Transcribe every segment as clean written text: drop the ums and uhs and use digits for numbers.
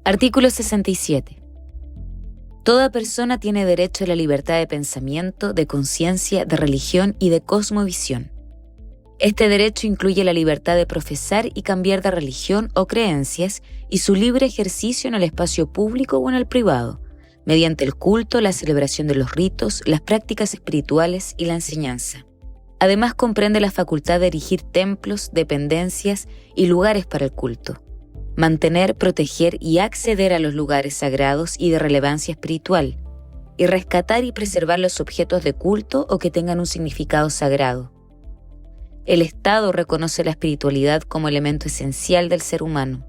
Artículo 67. Toda persona tiene derecho a la libertad de pensamiento, de conciencia, de religión y de cosmovisión. Este derecho incluye la libertad de profesar y cambiar de religión o creencias y su libre ejercicio en el espacio público o en el privado, mediante el culto, la celebración de los ritos, las prácticas espirituales y la enseñanza. Además, comprende la facultad de erigir templos, dependencias y lugares para el culto, mantener, proteger y acceder a los lugares sagrados y de relevancia espiritual, y rescatar y preservar los objetos de culto o que tengan un significado sagrado. El Estado reconoce la espiritualidad como elemento esencial del ser humano.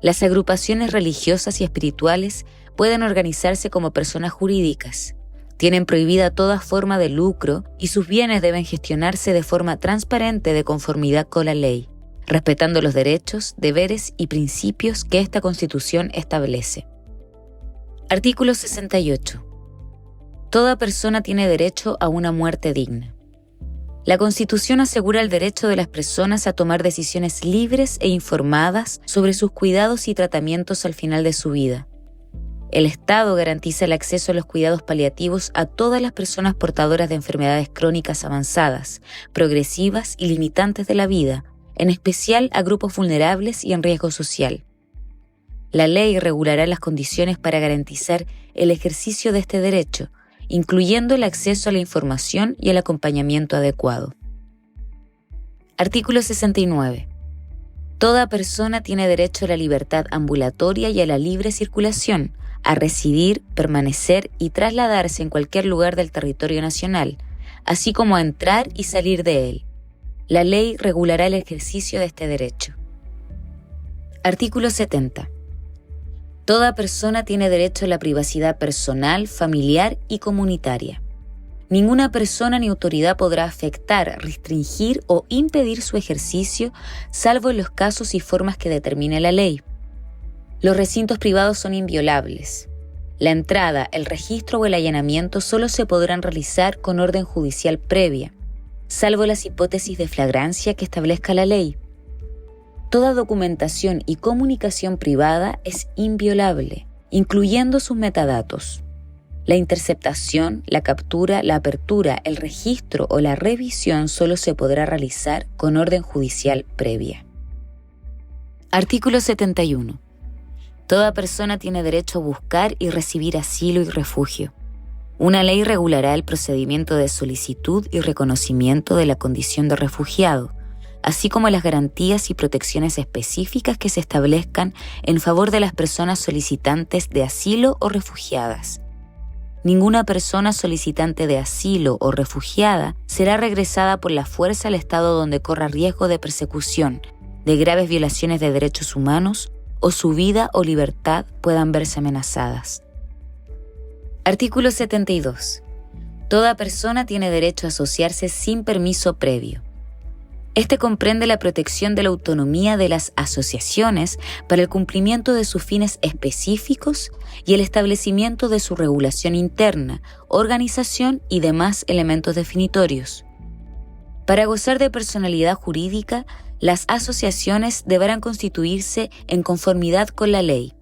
Las agrupaciones religiosas y espirituales pueden organizarse como personas jurídicas. Tienen prohibida toda forma de lucro y sus bienes deben gestionarse de forma transparente de conformidad con la ley, respetando los derechos, deberes y principios que esta Constitución establece. Artículo 68. Toda persona tiene derecho a una muerte digna. La Constitución asegura el derecho de las personas a tomar decisiones libres e informadas sobre sus cuidados y tratamientos al final de su vida. El Estado garantiza el acceso a los cuidados paliativos a todas las personas portadoras de enfermedades crónicas avanzadas, progresivas y limitantes de la vida, en especial a grupos vulnerables y en riesgo social. La ley regulará las condiciones para garantizar el ejercicio de este derecho, incluyendo el acceso a la información y el acompañamiento adecuado. Artículo 69. Toda persona tiene derecho a la libertad ambulatoria y a la libre circulación, a residir, permanecer y trasladarse en cualquier lugar del territorio nacional, así como a entrar y salir de él. La ley regulará el ejercicio de este derecho. Artículo 70. Toda persona tiene derecho a la privacidad personal, familiar y comunitaria. Ninguna persona ni autoridad podrá afectar, restringir o impedir su ejercicio, salvo en los casos y formas que determine la ley. Los recintos privados son inviolables. La entrada, el registro o el allanamiento solo se podrán realizar con orden judicial previa, salvo las hipótesis de flagrancia que establezca la ley. Toda documentación y comunicación privada es inviolable, incluyendo sus metadatos. La interceptación, la captura, la apertura, el registro o la revisión solo se podrá realizar con orden judicial previa. Artículo 71. Toda persona tiene derecho a buscar y recibir asilo y refugio. Una ley regulará el procedimiento de solicitud y reconocimiento de la condición de refugiado, así como las garantías y protecciones específicas que se establezcan en favor de las personas solicitantes de asilo o refugiadas. Ninguna persona solicitante de asilo o refugiada será regresada por la fuerza al estado donde corra riesgo de persecución, de graves violaciones de derechos humanos o su vida o libertad puedan verse amenazadas. Artículo 72. Toda persona tiene derecho a asociarse sin permiso previo. Este comprende la protección de la autonomía de las asociaciones para el cumplimiento de sus fines específicos y el establecimiento de su regulación interna, organización y demás elementos definitorios. Para gozar de personalidad jurídica, las asociaciones deberán constituirse en conformidad con la ley.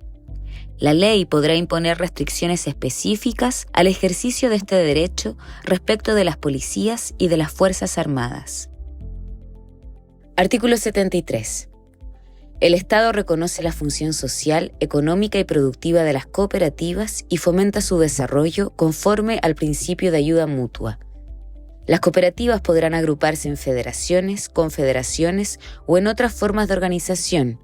La ley podrá imponer restricciones específicas al ejercicio de este derecho respecto de las policías y de las Fuerzas Armadas. Artículo 73. El Estado reconoce la función social, económica y productiva de las cooperativas y fomenta su desarrollo conforme al principio de ayuda mutua. Las cooperativas podrán agruparse en federaciones, confederaciones o en otras formas de organización.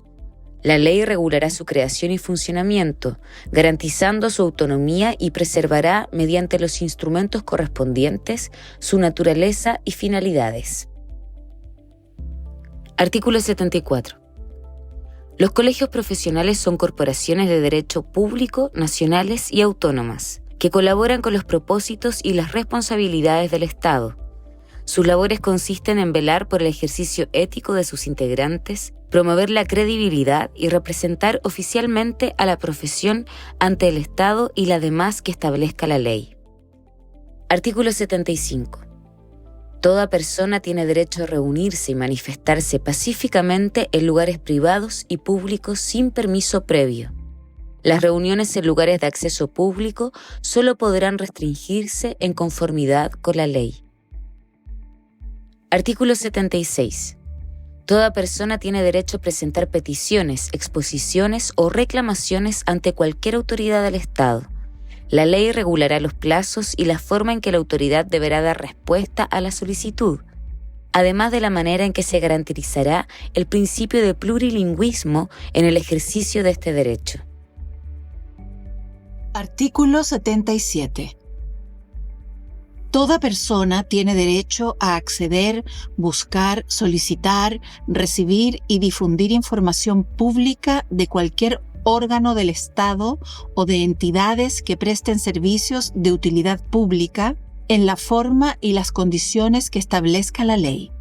La ley regulará su creación y funcionamiento, garantizando su autonomía y preservará, mediante los instrumentos correspondientes, su naturaleza y finalidades. Artículo 74. Los colegios profesionales son corporaciones de derecho público, nacionales y autónomas, que colaboran con los propósitos y las responsabilidades del Estado. Sus labores consisten en velar por el ejercicio ético de sus integrantes, promover la credibilidad y representar oficialmente a la profesión ante el Estado y la demás que establezca la ley. Artículo 75. Toda persona tiene derecho a reunirse y manifestarse pacíficamente en lugares privados y públicos sin permiso previo. Las reuniones en lugares de acceso público solo podrán restringirse en conformidad con la ley. Artículo 76. Toda persona tiene derecho a presentar peticiones, exposiciones o reclamaciones ante cualquier autoridad del Estado. La ley regulará los plazos y la forma en que la autoridad deberá dar respuesta a la solicitud, además de la manera en que se garantizará el principio de plurilingüismo en el ejercicio de este derecho. Artículo 77. Toda persona tiene derecho a acceder, buscar, solicitar, recibir y difundir información pública de cualquier órgano del Estado o de entidades que presten servicios de utilidad pública en la forma y las condiciones que establezca la ley.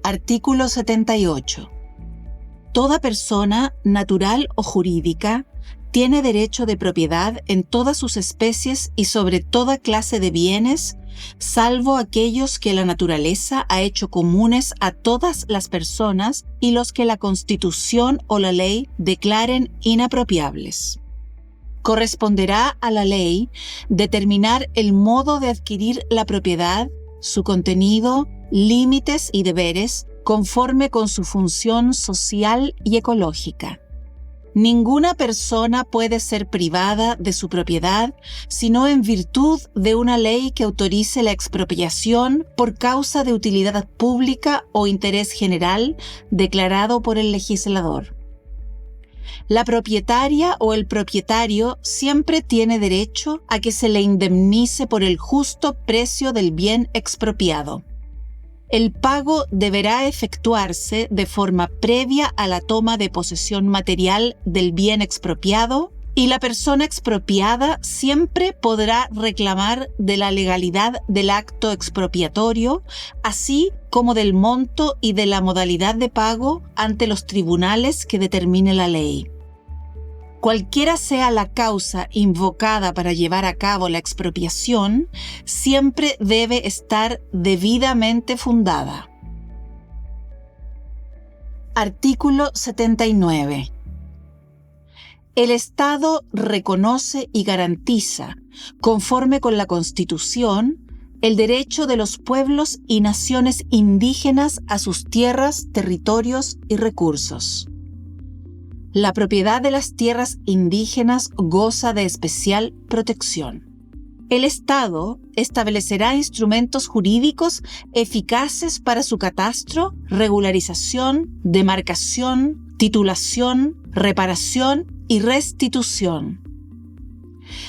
Artículo 78. Toda persona, natural o jurídica, tiene derecho de propiedad en todas sus especies y sobre toda clase de bienes, salvo aquellos que la naturaleza ha hecho comunes a todas las personas y los que la Constitución o la ley declaren inapropiables. Corresponderá a la ley determinar el modo de adquirir la propiedad, su contenido, límites y deberes, conforme con su función social y ecológica. Ninguna persona puede ser privada de su propiedad sino en virtud de una ley que autorice la expropiación por causa de utilidad pública o interés general declarado por el legislador. La propietaria o el propietario siempre tiene derecho a que se le indemnice por el justo precio del bien expropiado. El pago deberá efectuarse de forma previa a la toma de posesión material del bien expropiado y la persona expropiada siempre podrá reclamar de la legalidad del acto expropiatorio, así como del monto y de la modalidad de pago ante los tribunales que determine la ley. Cualquiera sea la causa invocada para llevar a cabo la expropiación, siempre debe estar debidamente fundada. Artículo 79. El Estado reconoce y garantiza, conforme con la Constitución, el derecho de los pueblos y naciones indígenas a sus tierras, territorios y recursos. La propiedad de las tierras indígenas goza de especial protección. El Estado establecerá instrumentos jurídicos eficaces para su catastro, regularización, demarcación, titulación, reparación y restitución.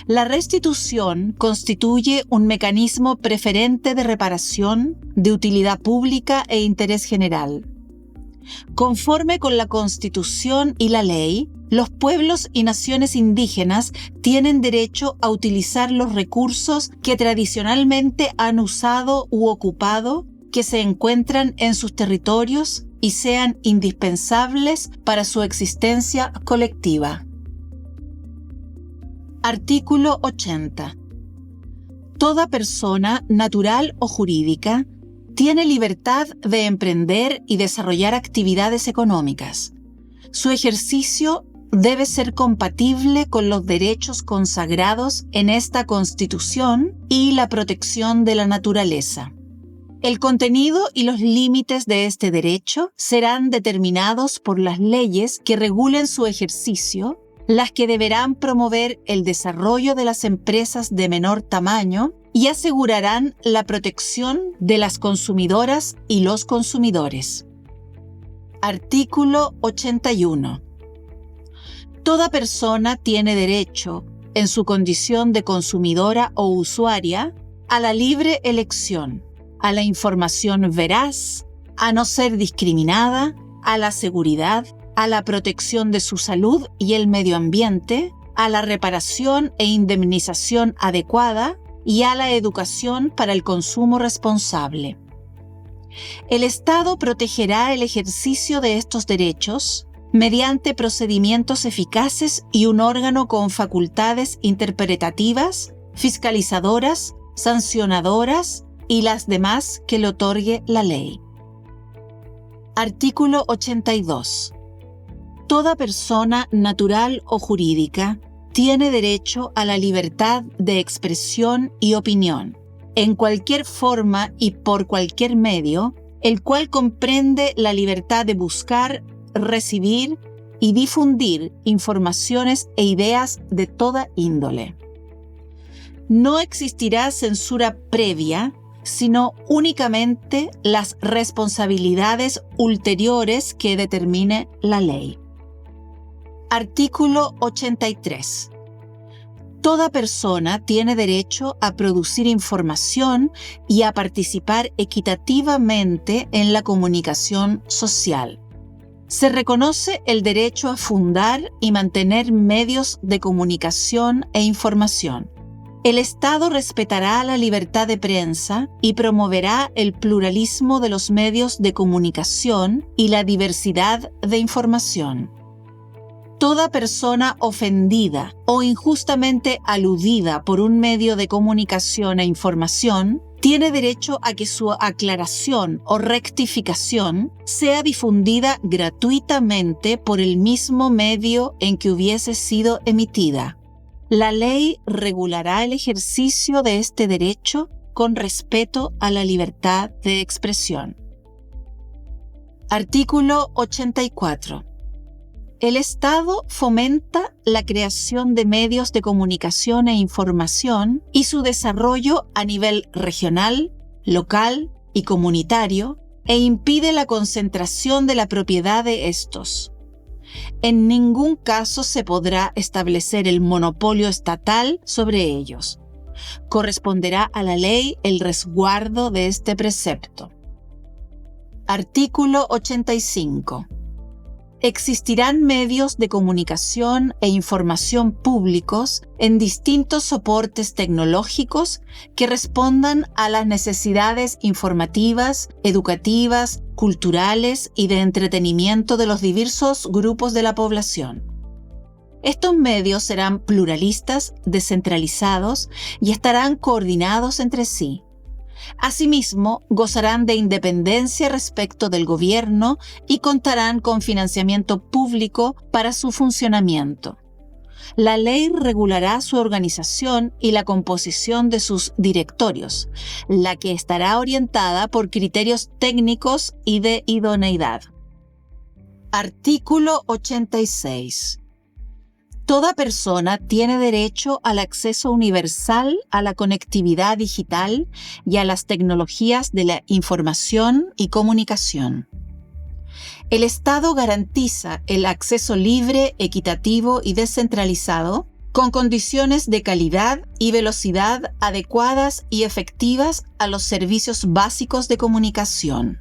La restitución constituye un mecanismo preferente de reparación, de utilidad pública e interés general. Conforme con la Constitución y la ley, los pueblos y naciones indígenas tienen derecho a utilizar los recursos que tradicionalmente han usado u ocupado, que se encuentran en sus territorios y sean indispensables para su existencia colectiva. Artículo 80. Toda persona, natural o jurídica, tiene libertad de emprender y desarrollar actividades económicas. Su ejercicio debe ser compatible con los derechos consagrados en esta Constitución y la protección de la naturaleza. El contenido y los límites de este derecho serán determinados por las leyes que regulen su ejercicio, las que deberán promover el desarrollo de las empresas de menor tamaño y asegurarán la protección de las consumidoras y los consumidores. Artículo 81. Toda persona tiene derecho, en su condición de consumidora o usuaria, a la libre elección, a la información veraz, a no ser discriminada, a la seguridad, a la protección de su salud y el medio ambiente, a la reparación e indemnización adecuada y a la educación para el consumo responsable. El Estado protegerá el ejercicio de estos derechos mediante procedimientos eficaces y un órgano con facultades interpretativas, fiscalizadoras, sancionadoras y las demás que le otorgue la ley. Artículo 82. Toda persona natural o jurídica tiene derecho a la libertad de expresión y opinión, en cualquier forma y por cualquier medio, el cual comprende la libertad de buscar, recibir y difundir informaciones e ideas de toda índole. No existirá censura previa, sino únicamente las responsabilidades ulteriores que determine la ley. Artículo 83. Toda persona tiene derecho a producir información y a participar equitativamente en la comunicación social. Se reconoce el derecho a fundar y mantener medios de comunicación e información. El Estado respetará la libertad de prensa y promoverá el pluralismo de los medios de comunicación y la diversidad de información. Toda persona ofendida o injustamente aludida por un medio de comunicación e información tiene derecho a que su aclaración o rectificación sea difundida gratuitamente por el mismo medio en que hubiese sido emitida. La ley regulará el ejercicio de este derecho con respeto a la libertad de expresión. Artículo 84. El Estado fomenta la creación de medios de comunicación e información y su desarrollo a nivel regional, local y comunitario, e impide la concentración de la propiedad de estos. En ningún caso se podrá establecer el monopolio estatal sobre ellos. Corresponderá a la ley el resguardo de este precepto. Artículo 85. Existirán medios de comunicación e información públicos en distintos soportes tecnológicos que respondan a las necesidades informativas, educativas, culturales y de entretenimiento de los diversos grupos de la población. Estos medios serán pluralistas, descentralizados y estarán coordinados entre sí. Asimismo, gozarán de independencia respecto del gobierno y contarán con financiamiento público para su funcionamiento. La ley regulará su organización y la composición de sus directorios, la que estará orientada por criterios técnicos y de idoneidad. Artículo 86. Toda persona tiene derecho al acceso universal a la conectividad digital y a las tecnologías de la información y comunicación. El Estado garantiza el acceso libre, equitativo y descentralizado, con condiciones de calidad y velocidad adecuadas y efectivas a los servicios básicos de comunicación.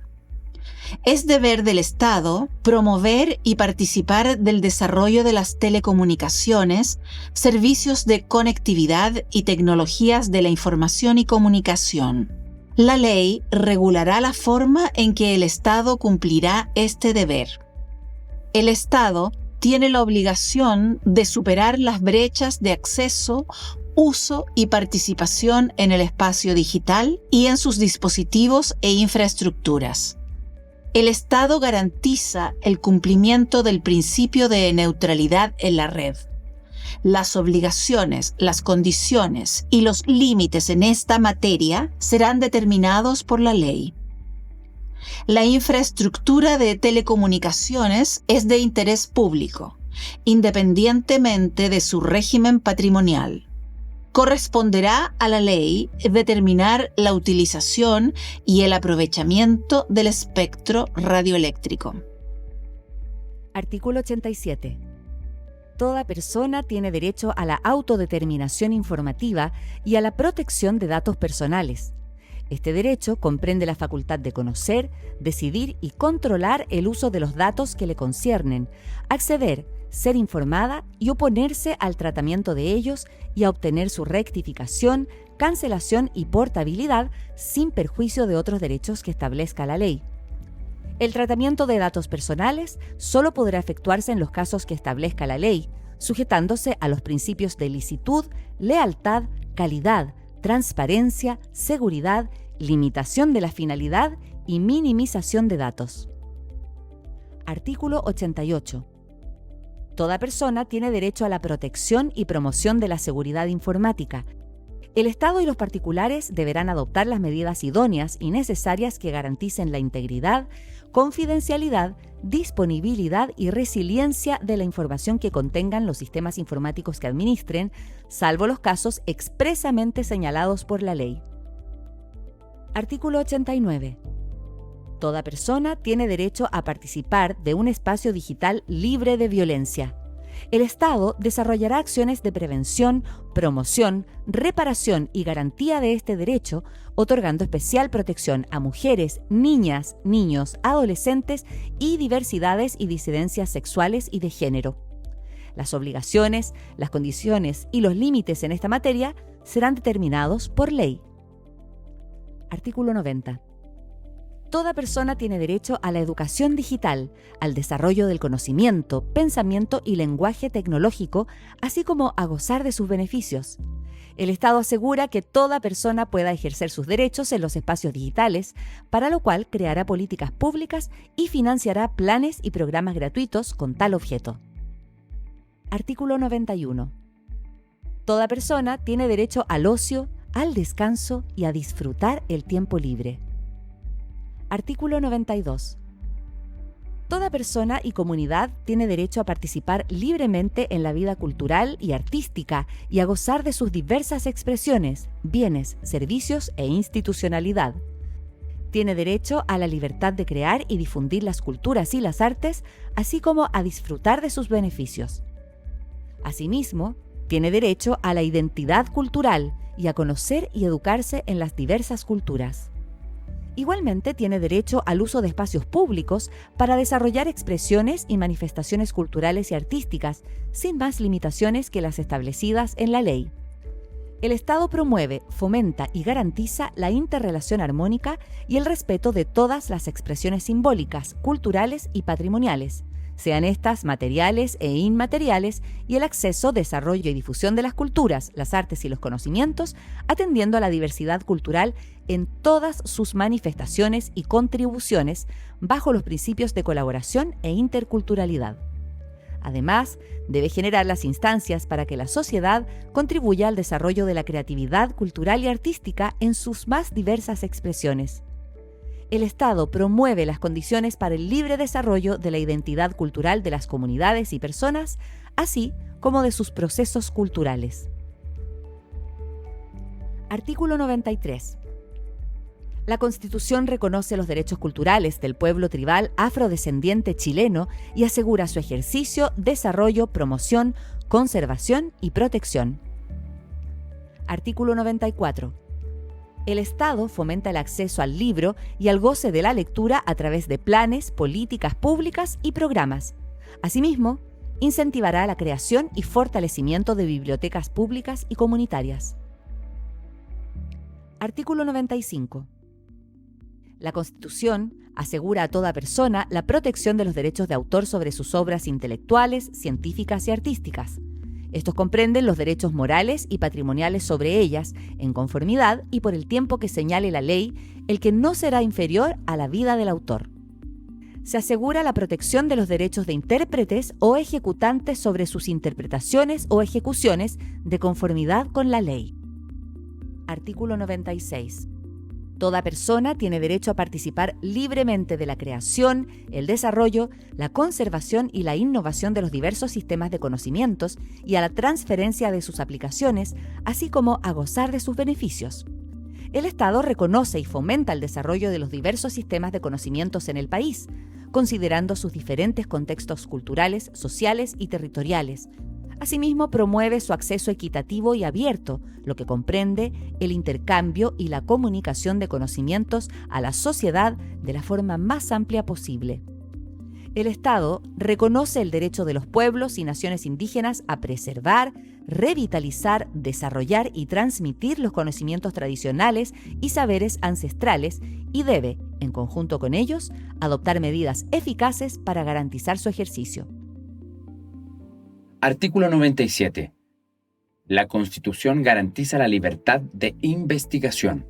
Es deber del Estado promover y participar del desarrollo de las telecomunicaciones, servicios de conectividad y tecnologías de la información y comunicación. La ley regulará la forma en que el Estado cumplirá este deber. El Estado tiene la obligación de superar las brechas de acceso, uso y participación en el espacio digital y en sus dispositivos e infraestructuras. El Estado garantiza el cumplimiento del principio de neutralidad en la red. Las obligaciones, las condiciones y los límites en esta materia serán determinados por la ley. La infraestructura de telecomunicaciones es de interés público, independientemente de su régimen patrimonial. Corresponderá a la ley determinar la utilización y el aprovechamiento del espectro radioeléctrico. Artículo 87. Toda persona tiene derecho a la autodeterminación informativa y a la protección de datos personales. Este derecho comprende la facultad de conocer, decidir y controlar el uso de los datos que le conciernen, acceder, ser informada y oponerse al tratamiento de ellos y a obtener su rectificación, cancelación y portabilidad sin perjuicio de otros derechos que establezca la ley. El tratamiento de datos personales solo podrá efectuarse en los casos que establezca la ley, sujetándose a los principios de licitud, lealtad, calidad, transparencia, seguridad, limitación de la finalidad y minimización de datos. Artículo 88. Toda persona tiene derecho a la protección y promoción de la seguridad informática. El Estado y los particulares deberán adoptar las medidas idóneas y necesarias que garanticen la integridad, confidencialidad, disponibilidad y resiliencia de la información que contengan los sistemas informáticos que administren, salvo los casos expresamente señalados por la ley. Artículo 89. Toda persona tiene derecho a participar de un espacio digital libre de violencia. El Estado desarrollará acciones de prevención, promoción, reparación y garantía de este derecho, otorgando especial protección a mujeres, niñas, niños, adolescentes y diversidades y disidencias sexuales y de género. Las obligaciones, las condiciones y los límites en esta materia serán determinados por ley. Artículo 90. Toda persona tiene derecho a la educación digital, al desarrollo del conocimiento, pensamiento y lenguaje tecnológico, así como a gozar de sus beneficios. El Estado asegura que toda persona pueda ejercer sus derechos en los espacios digitales, para lo cual creará políticas públicas y financiará planes y programas gratuitos con tal objeto. Artículo 91. Toda persona tiene derecho al ocio, al descanso y a disfrutar el tiempo libre. Artículo 92. Toda persona y comunidad tiene derecho a participar libremente en la vida cultural y artística y a gozar de sus diversas expresiones, bienes, servicios e institucionalidad. Tiene derecho a la libertad de crear y difundir las culturas y las artes, así como a disfrutar de sus beneficios. Asimismo, tiene derecho a la identidad cultural y a conocer y educarse en las diversas culturas. Igualmente tiene derecho al uso de espacios públicos para desarrollar expresiones y manifestaciones culturales y artísticas, sin más limitaciones que las establecidas en la ley. El Estado promueve, fomenta y garantiza la interrelación armónica y el respeto de todas las expresiones simbólicas, culturales y patrimoniales, sean estas materiales e inmateriales, y el acceso, desarrollo y difusión de las culturas, las artes y los conocimientos, atendiendo a la diversidad cultural en todas sus manifestaciones y contribuciones, bajo los principios de colaboración e interculturalidad. Además, debe generar las instancias para que la sociedad contribuya al desarrollo de la creatividad cultural y artística en sus más diversas expresiones. El Estado promueve las condiciones para el libre desarrollo de la identidad cultural de las comunidades y personas, así como de sus procesos culturales. Artículo 93. La Constitución reconoce los derechos culturales del pueblo tribal afrodescendiente chileno y asegura su ejercicio, desarrollo, promoción, conservación y protección. Artículo 94. El Estado fomenta el acceso al libro y al goce de la lectura a través de planes, políticas públicas y programas. Asimismo, incentivará la creación y fortalecimiento de bibliotecas públicas y comunitarias. Artículo 95. La Constitución asegura a toda persona la protección de los derechos de autor sobre sus obras intelectuales, científicas y artísticas. Estos comprenden los derechos morales y patrimoniales sobre ellas, en conformidad y por el tiempo que señale la ley, el que no será inferior a la vida del autor. Se asegura la protección de los derechos de intérpretes o ejecutantes sobre sus interpretaciones o ejecuciones de conformidad con la ley. Artículo 96. Toda persona tiene derecho a participar libremente de la creación, el desarrollo, la conservación y la innovación de los diversos sistemas de conocimientos y a la transferencia de sus aplicaciones, así como a gozar de sus beneficios. El Estado reconoce y fomenta el desarrollo de los diversos sistemas de conocimientos en el país, considerando sus diferentes contextos culturales, sociales y territoriales. Asimismo, promueve su acceso equitativo y abierto, lo que comprende el intercambio y la comunicación de conocimientos a la sociedad de la forma más amplia posible. El Estado reconoce el derecho de los pueblos y naciones indígenas a preservar, revitalizar, desarrollar y transmitir los conocimientos tradicionales y saberes ancestrales y debe, en conjunto con ellos, adoptar medidas eficaces para garantizar su ejercicio. Artículo 97. La Constitución garantiza la libertad de investigación.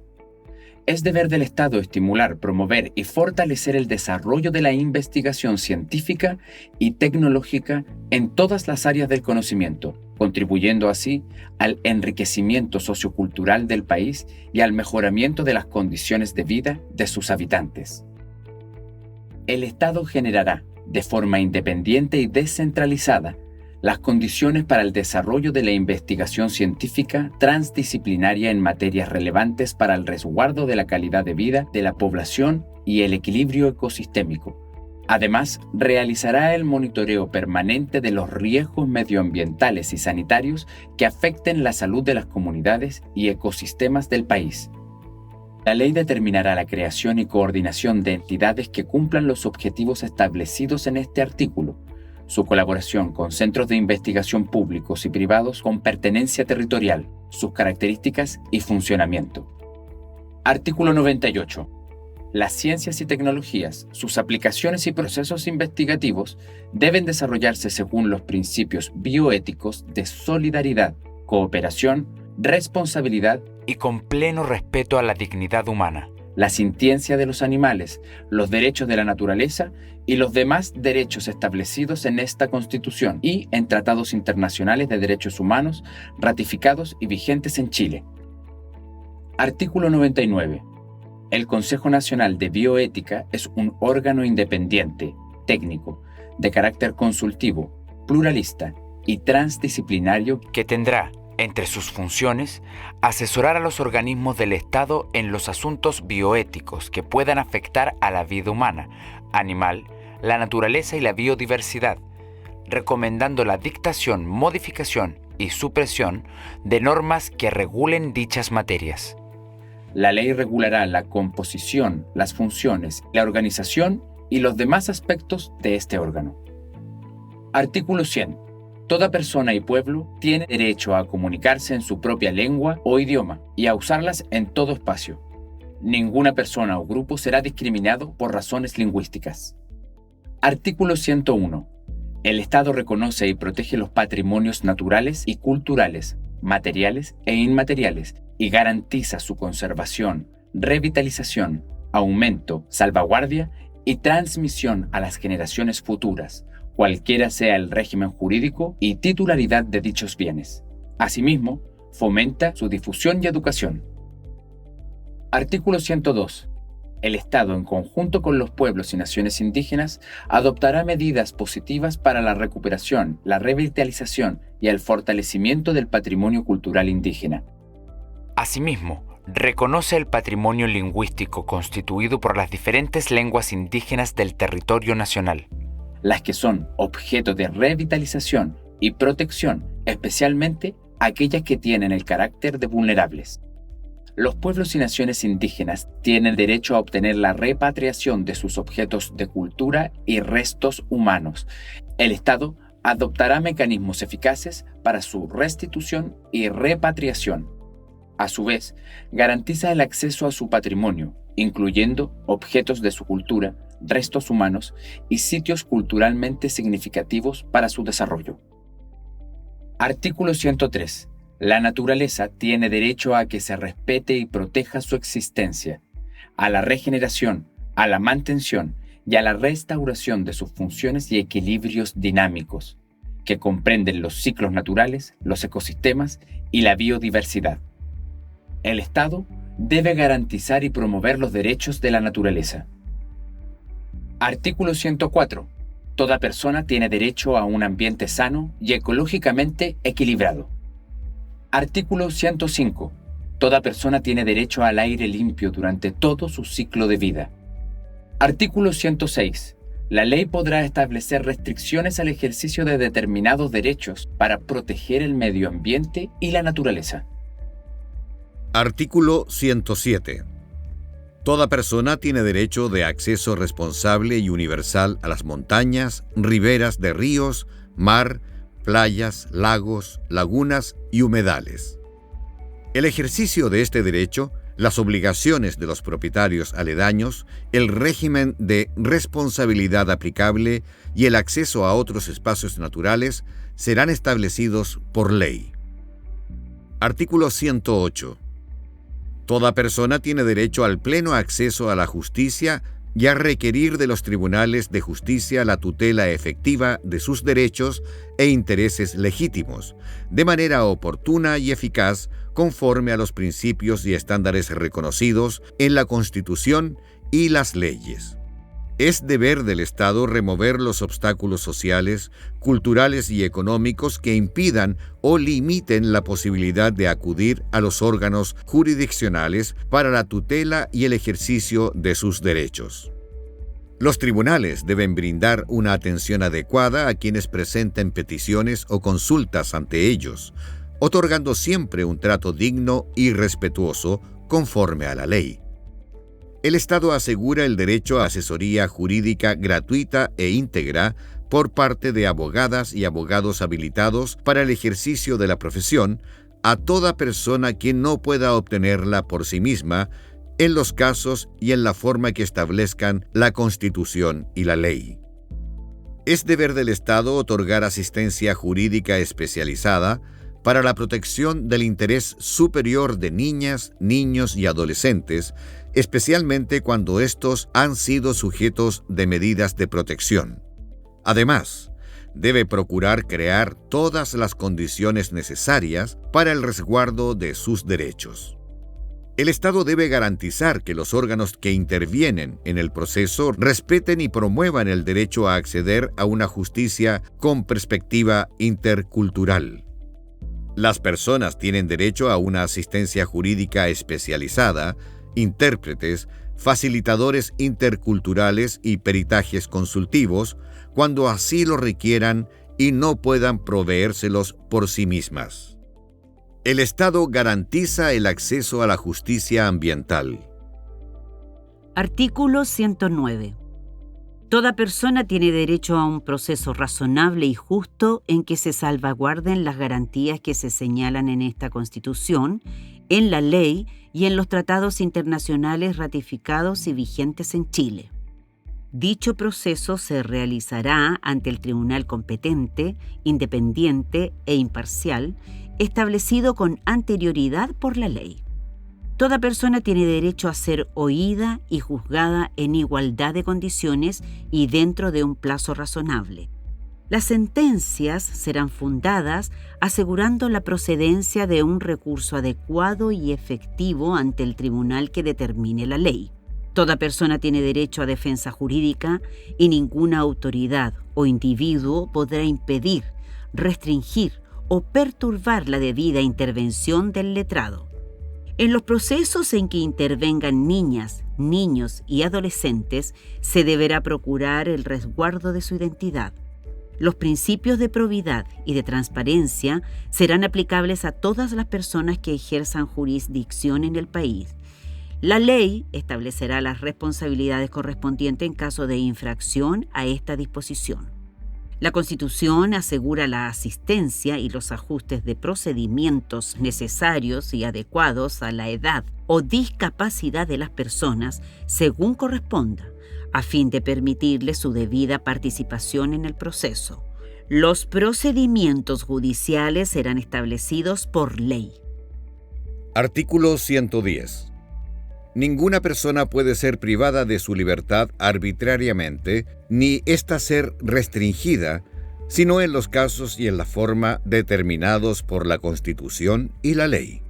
Es deber del Estado estimular, promover y fortalecer el desarrollo de la investigación científica y tecnológica en todas las áreas del conocimiento, contribuyendo así al enriquecimiento sociocultural del país y al mejoramiento de las condiciones de vida de sus habitantes. El Estado generará, de forma independiente y descentralizada, las condiciones para el desarrollo de la investigación científica transdisciplinaria en materias relevantes para el resguardo de la calidad de vida de la población y el equilibrio ecosistémico. Además, realizará el monitoreo permanente de los riesgos medioambientales y sanitarios que afecten la salud de las comunidades y ecosistemas del país. La ley determinará la creación y coordinación de entidades que cumplan los objetivos establecidos en este artículo, su colaboración con centros de investigación públicos y privados con pertenencia territorial, sus características y funcionamiento. Artículo 98. Las ciencias y tecnologías, sus aplicaciones y procesos investigativos deben desarrollarse según los principios bioéticos de solidaridad, cooperación, responsabilidad y con pleno respeto a la dignidad humana, la sintiencia de los animales, los derechos de la naturaleza y los demás derechos establecidos en esta Constitución y en tratados internacionales de derechos humanos ratificados y vigentes en Chile. Artículo 99. El Consejo Nacional de Bioética es un órgano independiente, técnico, de carácter consultivo, pluralista y transdisciplinario que tendrá, entre sus funciones, asesorar a los organismos del Estado en los asuntos bioéticos que puedan afectar a la vida humana, animal, la naturaleza y la biodiversidad, recomendando la dictación, modificación y supresión de normas que regulen dichas materias. La ley regulará la composición, las funciones, la organización y los demás aspectos de este órgano. Artículo 100. Toda persona y pueblo tiene derecho a comunicarse en su propia lengua o idioma y a usarlas en todo espacio. Ninguna persona o grupo será discriminado por razones lingüísticas. Artículo 101. El Estado reconoce y protege los patrimonios naturales y culturales, materiales e inmateriales, y garantiza su conservación, revitalización, aumento, salvaguardia y transmisión a las generaciones futuras, cualquiera sea el régimen jurídico y titularidad de dichos bienes. Asimismo, fomenta su difusión y educación. Artículo 102. El Estado, en conjunto con los pueblos y naciones indígenas, adoptará medidas positivas para la recuperación, la revitalización y el fortalecimiento del patrimonio cultural indígena. Asimismo, reconoce el patrimonio lingüístico constituido por las diferentes lenguas indígenas del territorio nacional, las que son objeto de revitalización y protección, especialmente aquellas que tienen el carácter de vulnerables. Los pueblos y naciones indígenas tienen derecho a obtener la repatriación de sus objetos de cultura y restos humanos. El Estado adoptará mecanismos eficaces para su restitución y repatriación. A su vez, garantiza el acceso a su patrimonio, incluyendo objetos de su cultura, restos humanos y sitios culturalmente significativos para su desarrollo. Artículo 103. La naturaleza tiene derecho a que se respete y proteja su existencia, a la regeneración, a la mantención y a la restauración de sus funciones y equilibrios dinámicos, que comprenden los ciclos naturales, los ecosistemas y la biodiversidad. El Estado debe garantizar y promover los derechos de la naturaleza. Artículo 104. Toda persona tiene derecho a un ambiente sano y ecológicamente equilibrado. Artículo 105. Toda persona tiene derecho al aire limpio durante todo su ciclo de vida. Artículo 106. La ley podrá establecer restricciones al ejercicio de determinados derechos para proteger el medio ambiente y la naturaleza. Artículo 107. Toda persona tiene derecho de acceso responsable y universal a las montañas, riberas de ríos, mar, playas, lagos, lagunas y humedales. El ejercicio de este derecho, las obligaciones de los propietarios aledaños, el régimen de responsabilidad aplicable y el acceso a otros espacios naturales serán establecidos por ley. Artículo 108. Toda persona tiene derecho al pleno acceso a la justicia y a requerir de los tribunales de justicia la tutela efectiva de sus derechos e intereses legítimos, de manera oportuna y eficaz, conforme a los principios y estándares reconocidos en la Constitución y las leyes. Es deber del Estado remover los obstáculos sociales, culturales y económicos que impidan o limiten la posibilidad de acudir a los órganos jurisdiccionales para la tutela y el ejercicio de sus derechos. Los tribunales deben brindar una atención adecuada a quienes presenten peticiones o consultas ante ellos, otorgando siempre un trato digno y respetuoso conforme a la ley. El Estado asegura el derecho a asesoría jurídica gratuita e íntegra por parte de abogadas y abogados habilitados para el ejercicio de la profesión a toda persona que no pueda obtenerla por sí misma, en los casos y en la forma que establezcan la Constitución y la ley. Es deber del Estado otorgar asistencia jurídica especializada para la protección del interés superior de niñas, niños y adolescentes, especialmente cuando estos han sido sujetos de medidas de protección. Además, debe procurar crear todas las condiciones necesarias para el resguardo de sus derechos. El Estado debe garantizar que los órganos que intervienen en el proceso respeten y promuevan el derecho a acceder a una justicia con perspectiva intercultural. Las personas tienen derecho a una asistencia jurídica especializada, intérpretes, facilitadores interculturales y peritajes consultivos cuando así lo requieran y no puedan proveérselos por sí mismas. El Estado garantiza el acceso a la justicia ambiental. Artículo 109. Toda persona tiene derecho a un proceso razonable y justo en que se salvaguarden las garantías que se señalan en esta Constitución, en la ley y en los tratados internacionales ratificados y vigentes en Chile. Dicho proceso se realizará ante el tribunal competente, independiente e imparcial, establecido con anterioridad por la ley. Toda persona tiene derecho a ser oída y juzgada en igualdad de condiciones y dentro de un plazo razonable. Las sentencias serán fundadas asegurando la procedencia de un recurso adecuado y efectivo ante el tribunal que determine la ley. Toda persona tiene derecho a defensa jurídica y ninguna autoridad o individuo podrá impedir, restringir o perturbar la debida intervención del letrado. En los procesos en que intervengan niñas, niños y adolescentes, se deberá procurar el resguardo de su identidad. Los principios de probidad y de transparencia serán aplicables a todas las personas que ejerzan jurisdicción en el país. La ley establecerá las responsabilidades correspondientes en caso de infracción a esta disposición. La Constitución asegura la asistencia y los ajustes de procedimientos necesarios y adecuados a la edad o discapacidad de las personas según corresponda, a fin de permitirles su debida participación en el proceso. Los procedimientos judiciales serán establecidos por ley. Artículo 110. Ninguna persona puede ser privada de su libertad arbitrariamente, ni ésta ser restringida, sino en los casos y en la forma determinados por la Constitución y la ley.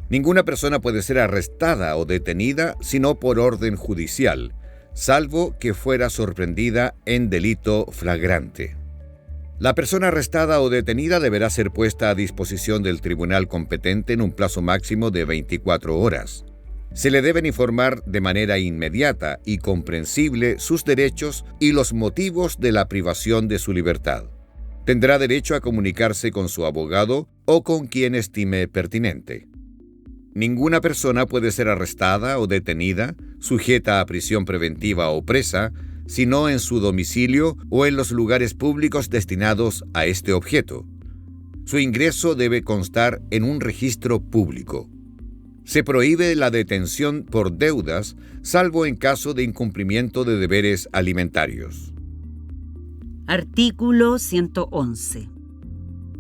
Ninguna persona puede ser arrestada o detenida sino por orden judicial, salvo que fuera sorprendida en delito flagrante. La persona arrestada o detenida deberá ser puesta a disposición del tribunal competente en un plazo máximo de 24 horas. Se le deben informar de manera inmediata y comprensible sus derechos y los motivos de la privación de su libertad. Tendrá derecho a comunicarse con su abogado o con quien estime pertinente. Ninguna persona puede ser arrestada o detenida, sujeta a prisión preventiva o presa, sino en su domicilio o en los lugares públicos destinados a este objeto. Su ingreso debe constar en un registro público. Se prohíbe la detención por deudas, salvo en caso de incumplimiento de deberes alimentarios. Artículo 111.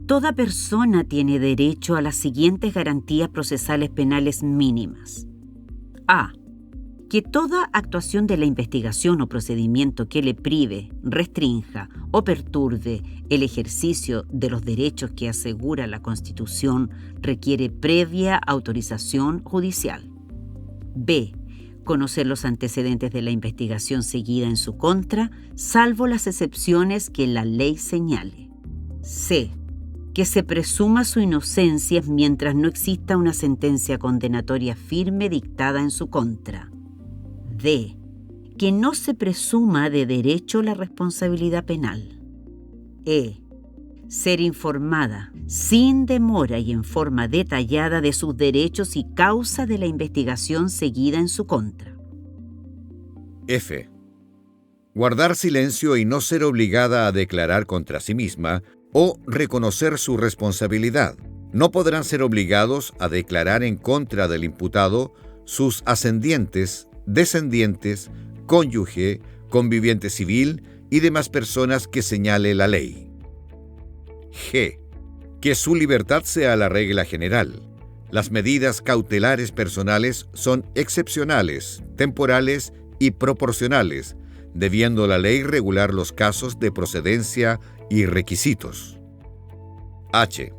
Toda persona tiene derecho a las siguientes garantías procesales penales mínimas. A. Que toda actuación de la investigación o procedimiento que le prive, restrinja o perturbe el ejercicio de los derechos que asegura la Constitución requiere previa autorización judicial. B. Conocer los antecedentes de la investigación seguida en su contra, salvo las excepciones que la ley señale. C. Que se presuma su inocencia mientras no exista una sentencia condenatoria firme dictada en su contra. D. Que no se presuma de derecho la responsabilidad penal. E. Ser informada, sin demora y en forma detallada, de sus derechos y causa de la investigación seguida en su contra. F. Guardar silencio y no ser obligada a declarar contra sí misma o reconocer su responsabilidad. No podrán ser obligados a declarar en contra del imputado sus ascendientes, descendientes, cónyuge, conviviente civil y demás personas que señale la ley. G. Que su libertad sea la regla general. Las medidas cautelares personales son excepcionales, temporales y proporcionales, debiendo la ley regular los casos de procedencia y requisitos. H.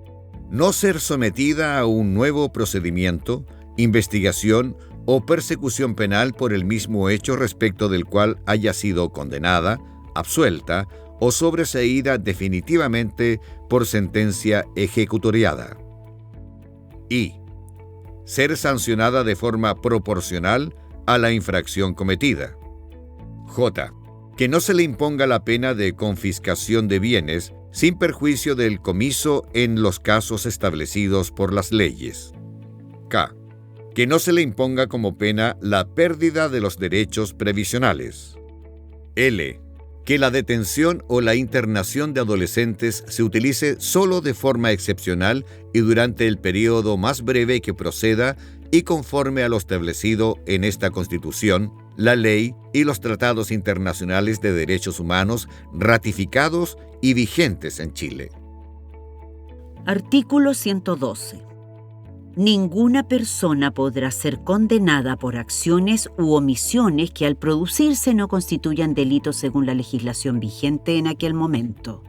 No ser sometida a un nuevo procedimiento, investigación o persecución penal por el mismo hecho respecto del cual haya sido condenada, absuelta o sobreseída definitivamente por sentencia ejecutoriada. I. Ser sancionada de forma proporcional a la infracción cometida. J. Que no se le imponga la pena de confiscación de bienes sin perjuicio del comiso en los casos establecidos por las leyes. K. Que no se le imponga como pena la pérdida de los derechos previsionales. L. Que la detención o la internación de adolescentes se utilice solo de forma excepcional y durante el periodo más breve que proceda y conforme a lo establecido en esta Constitución, la ley y los tratados internacionales de derechos humanos ratificados y vigentes en Chile. Artículo 112. Ninguna persona podrá ser condenada por acciones u omisiones que al producirse no constituyan delitos según la legislación vigente en aquel momento.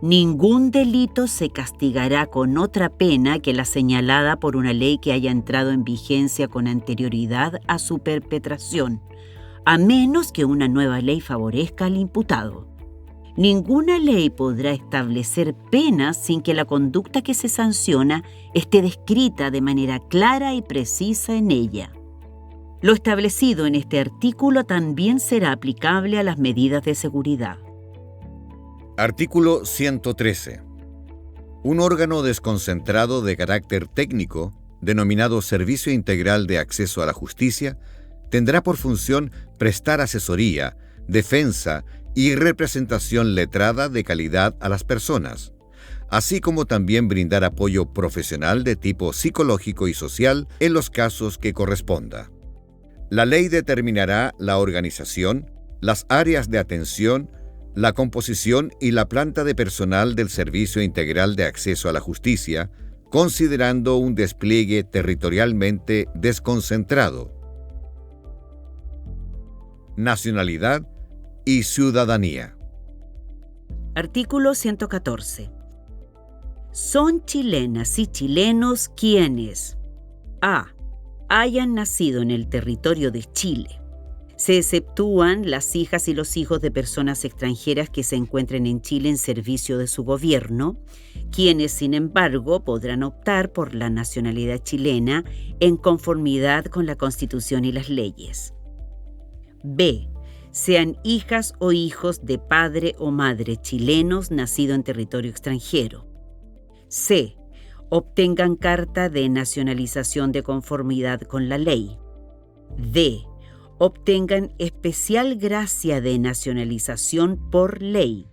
Ningún delito se castigará con otra pena que la señalada por una ley que haya entrado en vigencia con anterioridad a su perpetración, a menos que una nueva ley favorezca al imputado. Ninguna ley podrá establecer penas sin que la conducta que se sanciona esté descrita de manera clara y precisa en ella. Lo establecido en este artículo también será aplicable a las medidas de seguridad. Artículo 113. Un órgano desconcentrado de carácter técnico, denominado Servicio Integral de Acceso a la Justicia, tendrá por función prestar asesoría, defensa y representación letrada de calidad a las personas, así como también brindar apoyo profesional de tipo psicológico y social en los casos que corresponda. La ley determinará la organización, las áreas de atención, la composición y la planta de personal del Servicio Integral de Acceso a la Justicia, considerando un despliegue territorialmente desconcentrado. Nacionalidad y ciudadanía. Artículo 114. Son chilenas y chilenos quienes a. Hayan nacido en el territorio de Chile. Se exceptúan las hijas y los hijos de personas extranjeras que se encuentren en Chile en servicio de su gobierno, quienes, sin embargo, podrán optar por la nacionalidad chilena en conformidad con la Constitución y las leyes. B. Sean hijas o hijos de padre o madre chilenos nacido en territorio extranjero. C. Obtengan carta de nacionalización de conformidad con la ley. D. Obtengan especial gracia de nacionalización por ley.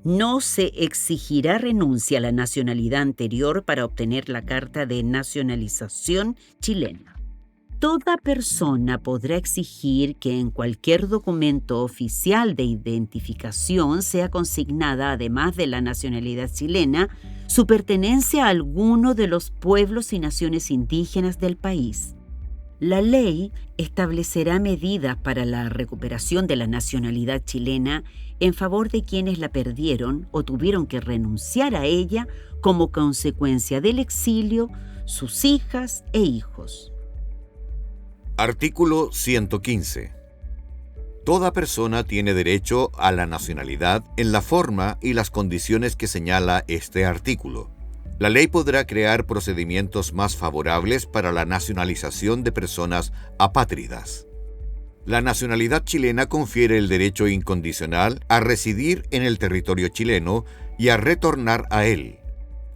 No se exigirá renuncia a la nacionalidad anterior para obtener la carta de nacionalización chilena. Toda persona podrá exigir que en cualquier documento oficial de identificación sea consignada, además de la nacionalidad chilena, su pertenencia a alguno de los pueblos y naciones indígenas del país. La ley establecerá medidas para la recuperación de la nacionalidad chilena en favor de quienes la perdieron o tuvieron que renunciar a ella como consecuencia del exilio, sus hijas e hijos. Artículo 115. Toda persona tiene derecho a la nacionalidad en la forma y las condiciones que señala este artículo. La ley podrá crear procedimientos más favorables para la nacionalización de personas apátridas. La nacionalidad chilena confiere el derecho incondicional a residir en el territorio chileno y a retornar a él.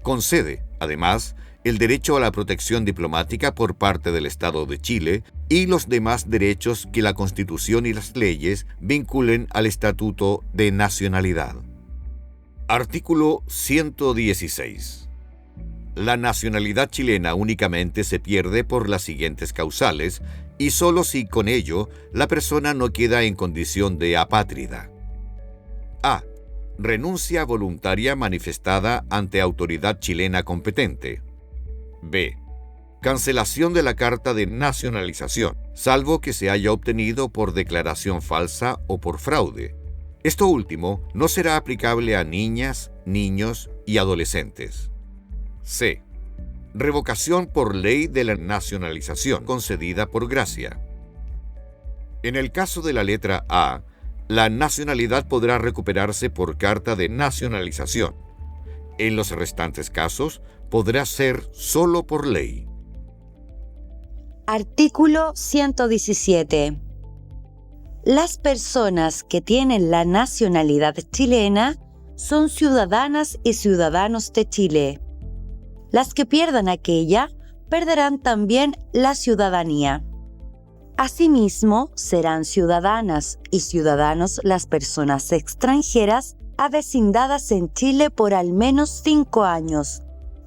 Concede, además, el derecho a la protección diplomática por parte del Estado de Chile y los demás derechos que la Constitución y las leyes vinculen al Estatuto de Nacionalidad. Artículo 116. La nacionalidad chilena únicamente se pierde por las siguientes causales y solo si con ello la persona no queda en condición de apátrida. A. Renuncia voluntaria manifestada ante autoridad chilena competente. B. Cancelación de la carta de nacionalización, salvo que se haya obtenido por declaración falsa o por fraude. Esto último no será aplicable a niñas, niños y adolescentes. C. Revocación por ley de la nacionalización concedida por gracia. En el caso de la letra A, la nacionalidad podrá recuperarse por carta de nacionalización. En los restantes casos, podrá ser solo por ley. Artículo 117. Las personas que tienen la nacionalidad chilena son ciudadanas y ciudadanos de Chile. Las que pierdan aquella, perderán también la ciudadanía. Asimismo, serán ciudadanas y ciudadanos las personas extranjeras avecindadas en Chile por al menos 5 años.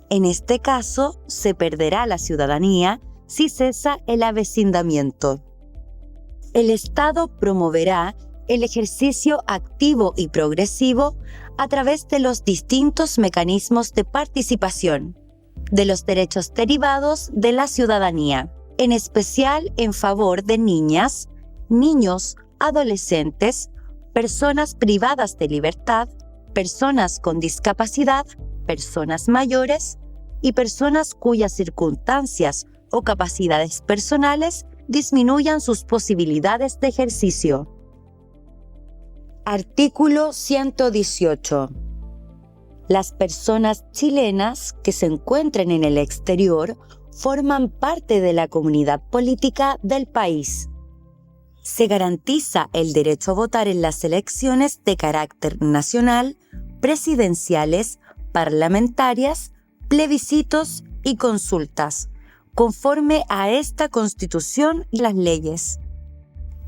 En este caso, se perderá la ciudadanía si cesa el avecindamiento. El Estado promoverá el ejercicio activo y progresivo a través de los distintos mecanismos de participación de los derechos derivados de la ciudadanía, en especial en favor de niñas, niños, adolescentes, personas privadas de libertad, personas con discapacidad, personas mayores y personas cuyas circunstancias o capacidades personales disminuyan sus posibilidades de ejercicio. Artículo 118. Las personas chilenas que se encuentren en el exterior forman parte de la comunidad política del país. Se garantiza el derecho a votar en las elecciones de carácter nacional, presidenciales, parlamentarias, plebiscitos y consultas, conforme a esta Constitución y las leyes.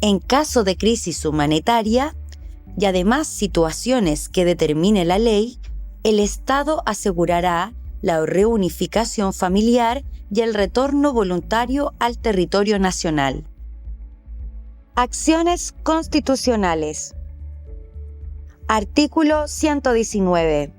En caso de crisis humanitaria y además situaciones que determine la ley, el Estado asegurará la reunificación familiar y el retorno voluntario al territorio nacional. Acciones constitucionales. Artículo 119.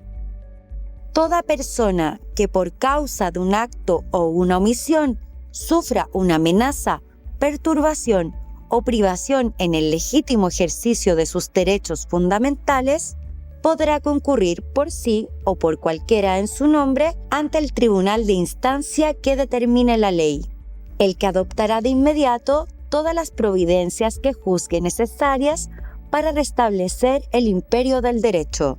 Toda persona que por causa de un acto o una omisión sufra una amenaza, perturbación o privación en el legítimo ejercicio de sus derechos fundamentales, podrá concurrir por sí o por cualquiera en su nombre ante el tribunal de instancia que determine la ley, el que adoptará de inmediato todas las providencias que juzgue necesarias para restablecer el imperio del derecho.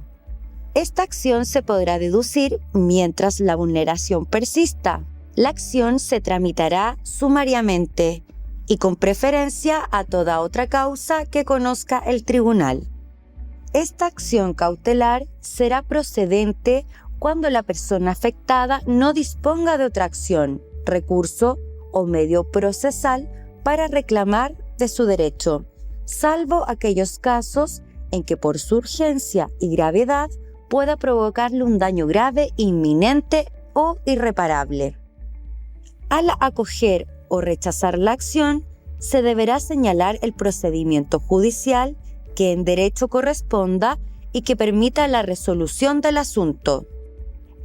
Esta acción se podrá deducir mientras la vulneración persista. La acción se tramitará sumariamente y con preferencia a toda otra causa que conozca el tribunal. Esta acción cautelar será procedente cuando la persona afectada no disponga de otra acción, recurso o medio procesal para reclamar de su derecho, salvo aquellos casos en que por su urgencia y gravedad pueda provocarle un daño grave, inminente o irreparable. Al acoger o rechazar la acción, se deberá señalar el procedimiento judicial que en derecho corresponda y que permita la resolución del asunto.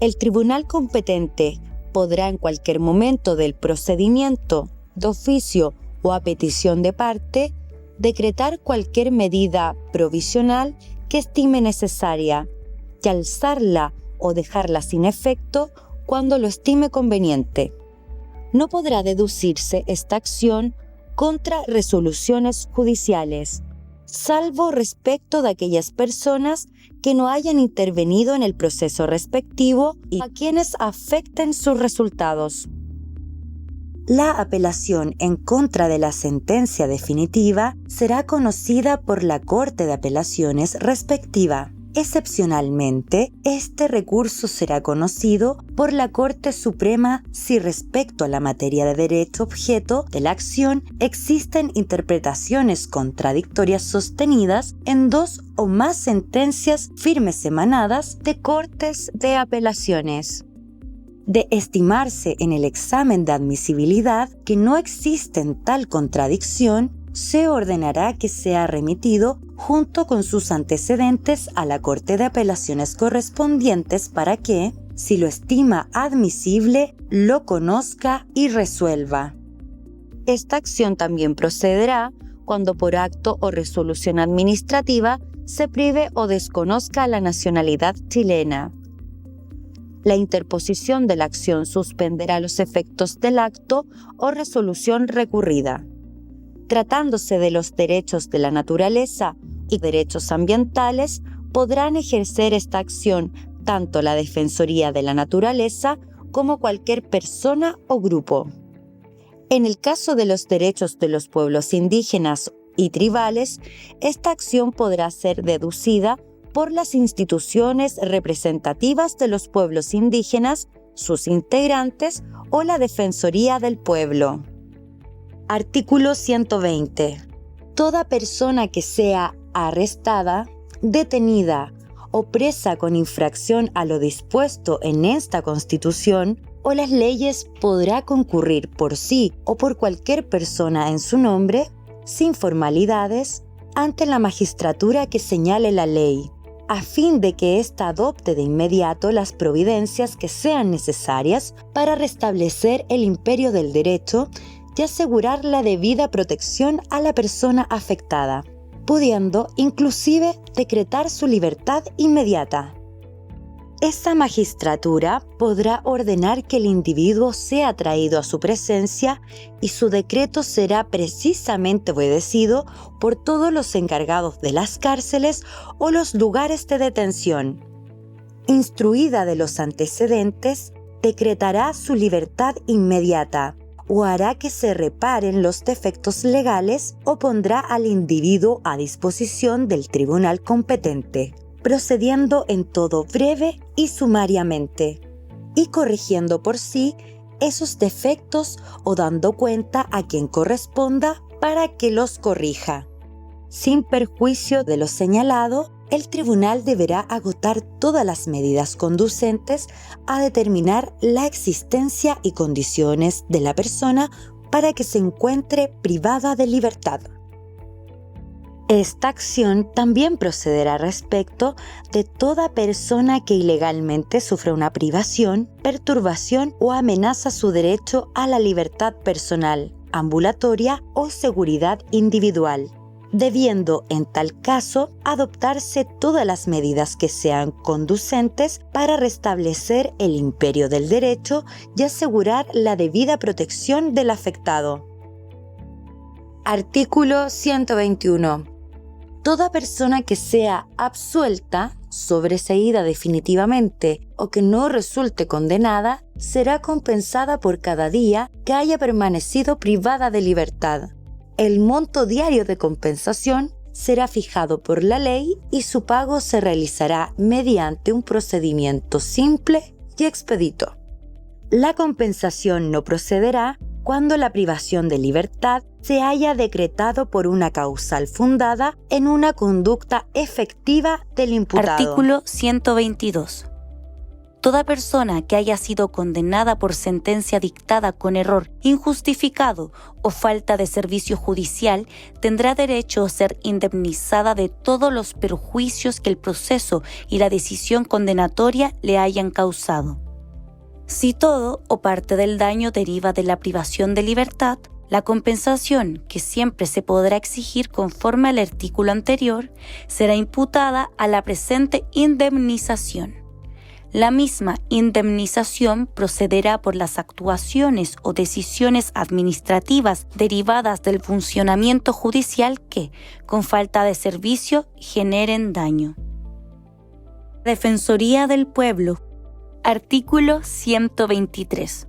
El tribunal competente podrá en cualquier momento del procedimiento, de oficio o a petición de parte, decretar cualquier medida provisional que estime necesaria y alzarla o dejarla sin efecto cuando lo estime conveniente. No podrá deducirse esta acción contra resoluciones judiciales, salvo respecto de aquellas personas que no hayan intervenido en el proceso respectivo y a quienes afecten sus resultados. La apelación en contra de la sentencia definitiva será conocida por la Corte de Apelaciones respectiva. Excepcionalmente, este recurso será conocido por la Corte Suprema si respecto a la materia de derecho objeto de la acción existen interpretaciones contradictorias sostenidas en dos o más sentencias firmes emanadas de Cortes de Apelaciones. De estimarse en el examen de admisibilidad que no existe tal contradicción, se ordenará que sea remitido junto con sus antecedentes a la Corte de Apelaciones correspondientes para que, si lo estima admisible, lo conozca y resuelva. Esta acción también procederá cuando por acto o resolución administrativa se prive o desconozca la nacionalidad chilena. La interposición de la acción suspenderá los efectos del acto o resolución recurrida. Tratándose de los derechos de la naturaleza y derechos ambientales, podrán ejercer esta acción tanto la Defensoría de la Naturaleza como cualquier persona o grupo. En el caso de los derechos de los pueblos indígenas y tribales, esta acción podrá ser deducida por las instituciones representativas de los pueblos indígenas, sus integrantes o la Defensoría del Pueblo. Artículo 120. Toda persona que sea arrestada, detenida o presa con infracción a lo dispuesto en esta Constitución o las leyes podrá concurrir por sí o por cualquier persona en su nombre, sin formalidades, ante la magistratura que señale la ley, a fin de que ésta adopte de inmediato las providencias que sean necesarias para restablecer el imperio del derecho y asegurar la debida protección a la persona afectada, pudiendo inclusive decretar su libertad inmediata. Esta magistratura podrá ordenar que el individuo sea traído a su presencia y su decreto será precisamente obedecido por todos los encargados de las cárceles o los lugares de detención. Instruida de los antecedentes, decretará su libertad inmediata, o hará que se reparen los defectos legales o pondrá al individuo a disposición del tribunal competente, procediendo en todo breve y sumariamente, y corrigiendo por sí esos defectos o dando cuenta a quien corresponda para que los corrija. Sin perjuicio de lo señalado, el tribunal deberá agotar todas las medidas conducentes a determinar la existencia y condiciones de la persona para que se encuentre privada de libertad. Esta acción también procederá respecto de toda persona que ilegalmente sufra una privación, perturbación o amenaza su derecho a la libertad personal, ambulatoria o seguridad individual, debiendo en tal caso adoptarse todas las medidas que sean conducentes para restablecer el imperio del derecho y asegurar la debida protección del afectado. Artículo 121. Toda persona que sea absuelta, sobreseída definitivamente o que no resulte condenada, será compensada por cada día que haya permanecido privada de libertad. El monto diario de compensación será fijado por la ley y su pago se realizará mediante un procedimiento simple y expedito. La compensación no procederá cuando la privación de libertad se haya decretado por una causal fundada en una conducta efectiva del imputado. Artículo 122. Toda persona que haya sido condenada por sentencia dictada con error injustificado o falta de servicio judicial tendrá derecho a ser indemnizada de todos los perjuicios que el proceso y la decisión condenatoria le hayan causado. Si todo o parte del daño deriva de la privación de libertad, la compensación, que siempre se podrá exigir conforme al artículo anterior, será imputada a la presente indemnización. La misma indemnización procederá por las actuaciones o decisiones administrativas derivadas del funcionamiento judicial que, con falta de servicio, generen daño. Defensoría del Pueblo. Artículo 123.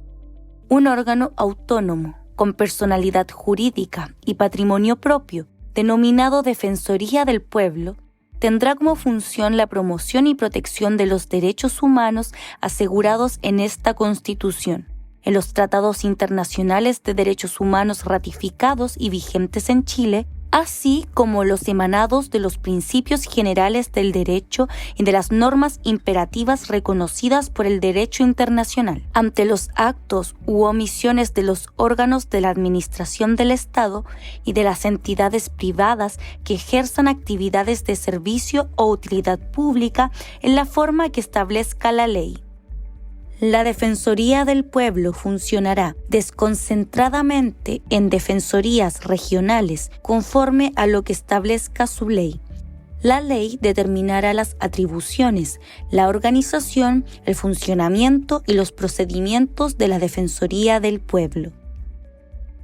Un órgano autónomo, con personalidad jurídica y patrimonio propio, denominado Defensoría del Pueblo, tendrá como función la promoción y protección de los derechos humanos asegurados en esta Constitución, en los tratados internacionales de derechos humanos ratificados y vigentes en Chile, así como los emanados de los principios generales del derecho y de las normas imperativas reconocidas por el derecho internacional, ante los actos u omisiones de los órganos de la administración del Estado y de las entidades privadas que ejerzan actividades de servicio o utilidad pública en la forma que establezca la ley. La Defensoría del Pueblo funcionará desconcentradamente en defensorías regionales conforme a lo que establezca su ley. La ley determinará las atribuciones, la organización, el funcionamiento y los procedimientos de la Defensoría del Pueblo.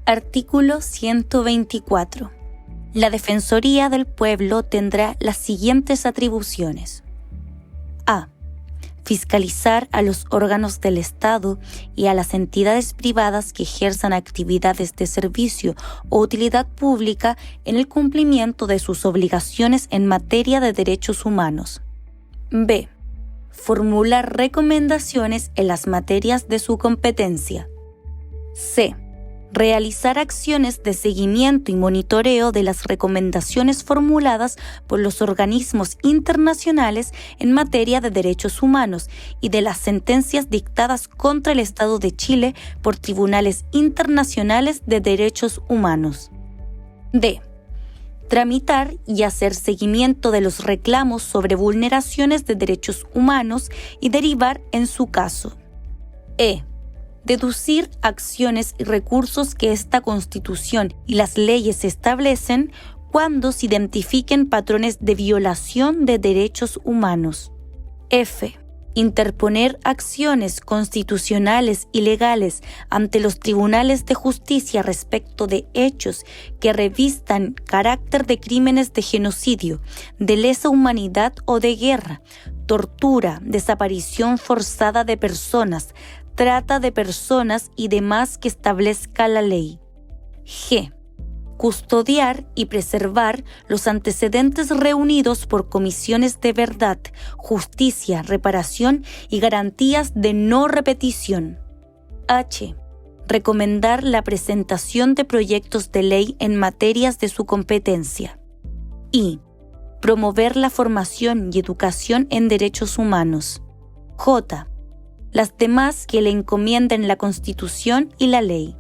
Artículo 124. La Defensoría del Pueblo tendrá las siguientes atribuciones. A. Fiscalizar a los órganos del Estado y a las entidades privadas que ejerzan actividades de servicio o utilidad pública en el cumplimiento de sus obligaciones en materia de derechos humanos. B. Formular recomendaciones en las materias de su competencia. C. Realizar acciones de seguimiento y monitoreo de las recomendaciones formuladas por los organismos internacionales en materia de derechos humanos y de las sentencias dictadas contra el Estado de Chile por tribunales internacionales de derechos humanos. D. Tramitar y hacer seguimiento de los reclamos sobre vulneraciones de derechos humanos y derivar en su caso. E. Deducir acciones y recursos que esta Constitución y las leyes establecen cuando se identifiquen patrones de violación de derechos humanos. F. Interponer acciones constitucionales y legales ante los tribunales de justicia respecto de hechos que revistan carácter de crímenes de genocidio, de lesa humanidad o de guerra, tortura, desaparición forzada de personas, trata de personas y demás que establezca la ley. G. Custodiar y preservar los antecedentes reunidos por comisiones de verdad, justicia, reparación y garantías de no repetición. H. Recomendar la presentación de proyectos de ley en materias de su competencia. I. Promover la formación y educación en derechos humanos. J. Las demás que le encomienden la Constitución y la ley.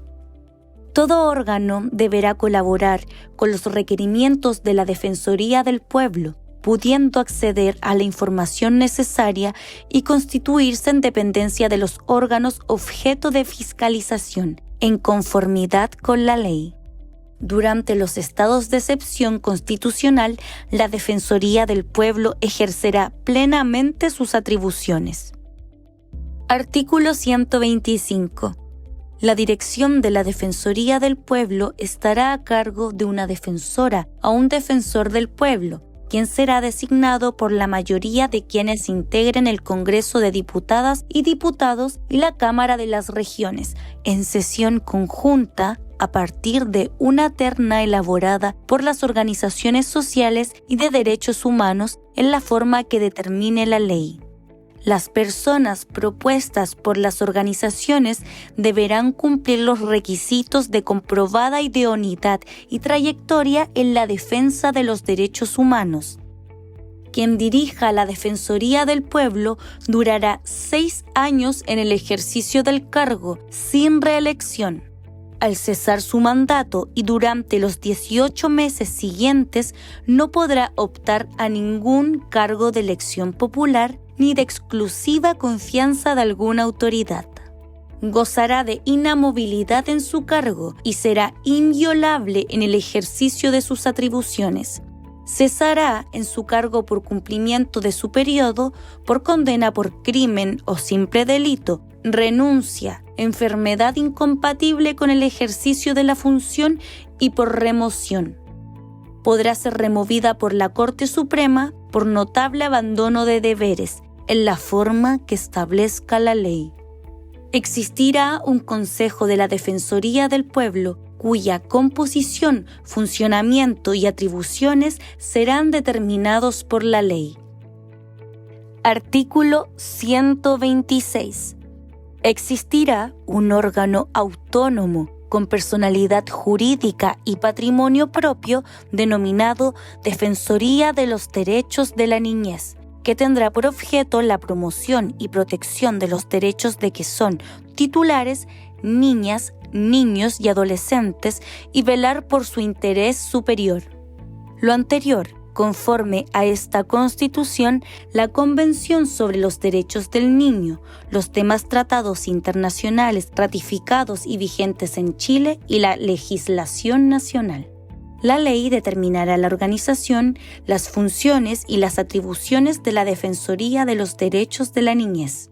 Todo órgano deberá colaborar con los requerimientos de la Defensoría del Pueblo, pudiendo acceder a la información necesaria y constituirse en dependencia de los órganos objeto de fiscalización, en conformidad con la ley. Durante los estados de excepción constitucional, la Defensoría del Pueblo ejercerá plenamente sus atribuciones. Artículo 125. La dirección de la Defensoría del Pueblo estará a cargo de una defensora o un defensor del pueblo, quien será designado por la mayoría de quienes integren el Congreso de Diputadas y Diputados y la Cámara de las Regiones, en sesión conjunta a partir de una terna elaborada por las organizaciones sociales y de derechos humanos en la forma que determine la ley. Las personas propuestas por las organizaciones deberán cumplir los requisitos de comprobada idoneidad y trayectoria en la defensa de los derechos humanos. quien dirija la Defensoría del Pueblo durará 6 años en el ejercicio del cargo, sin reelección. Al cesar su mandato y durante los 18 meses siguientes, no podrá optar a ningún cargo de elección popular ni de exclusiva confianza de alguna autoridad. Gozará de inamovilidad en su cargo y será inviolable en el ejercicio de sus atribuciones. Cesará en su cargo por cumplimiento de su periodo, por condena por crimen o simple delito, renuncia, enfermedad incompatible con el ejercicio de la función y por remoción. Podrá ser removida por la Corte Suprema por notable abandono de deberes, en la forma que establezca la ley. Existirá un Consejo de la Defensoría del Pueblo, cuya composición, funcionamiento y atribuciones serán determinados por la ley. Artículo 126. Existirá un órgano autónomo con personalidad jurídica y patrimonio propio denominado Defensoría de los Derechos de la Niñez, que tendrá por objeto la promoción y protección de los derechos de que son titulares niñas, niños y adolescentes y velar por su interés superior. Lo anterior, conforme a esta Constitución, la Convención sobre los Derechos del Niño, los temas tratados internacionales ratificados y vigentes en Chile y la legislación nacional. La ley determinará la organización, las funciones y las atribuciones de la Defensoría de los Derechos de la Niñez.